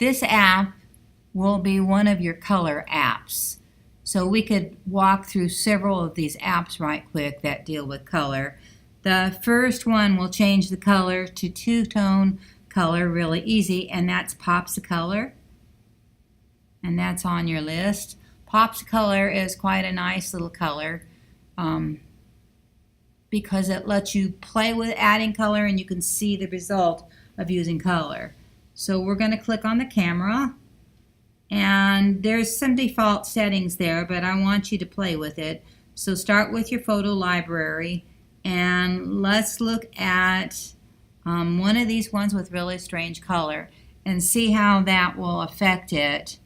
this app will be one of your color apps. So we could walk through several of these apps right quick that deal with color. The first one will change the color to two-tone color really easy, and that's Popsicolor. And that's on your list. Popsicolor is quite a nice little color because it lets you play with adding color and you can see the result of using color. So we're going to click on the camera, and there's some default settings there, but I want you to play with it. So start with your photo library, and let's look at one of these ones with really strange color and see how that will affect it.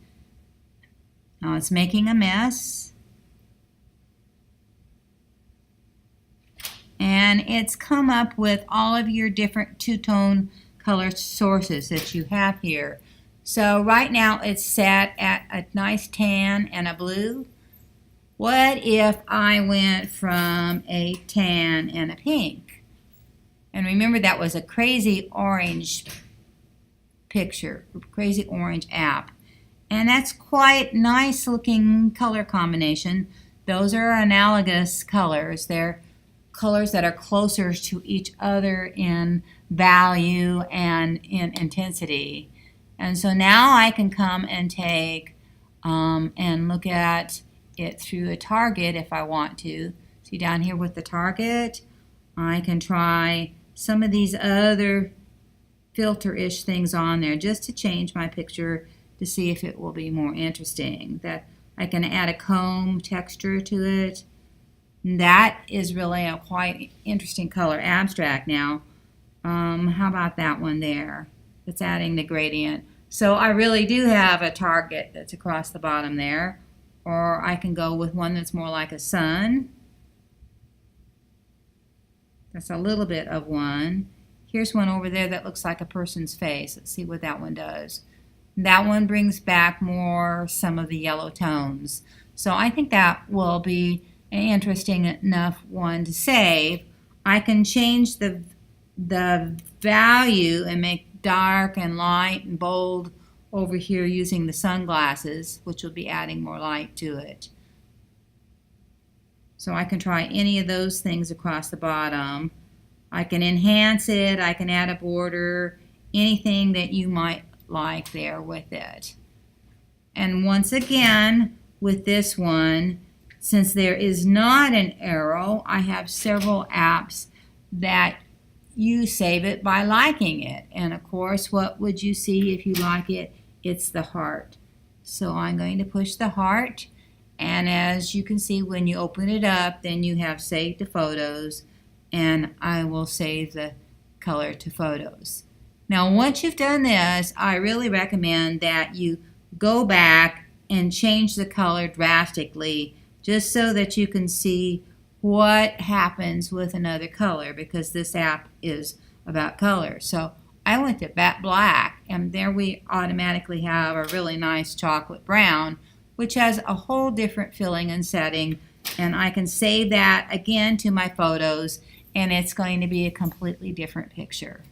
Now it's making a mess, and it's come up with all of your different two-tone color sources that you have here. So right now it's set at a nice tan and a blue. What if I went from a tan and a pink? And remember, that was a crazy orange picture, crazy orange app. And that's quite nice looking color combination. Those are analogous colors. They're colors that are closer to each other in value and in intensity. And so now I can come and take and look at it through a target if I want to. See down here with the target, I can try some of these other filter-ish things on there just to change my picture to see if it will be more interesting. That I can add a comb texture to it. That is really a quite interesting color abstract now. How about that one there? It's adding the gradient. So I really do have a target that's across the bottom there. Or I can go with one that's more like a sun. That's a little bit of one. Here's one over there that looks like a person's face. Let's see what that one does. That one brings back more some of the yellow tones. So I think that will be an interesting enough one to save. I can change the value and make dark and light and bold over here using the sunglasses, which will be adding more light to it. So I can try any of those things across the bottom. I can enhance it, I can add a border, anything that you might like there with it. And once again, with this one, since there is not an arrow, I have several apps that you save it by liking it. And of course, what would you see if you like it? It's the heart. So I'm going to push the heart, and as you can see, when you open it up, then you have Save to Photos, and I will save the color to Photos. Now once you've done this, I really recommend that you go back and change the color drastically just so that you can see what happens with another color, because this app is about color. So I went to black, and there we automatically have a really nice chocolate brown, which has a whole different feeling and setting, and I can save that again to my photos, and it's going to be a completely different picture.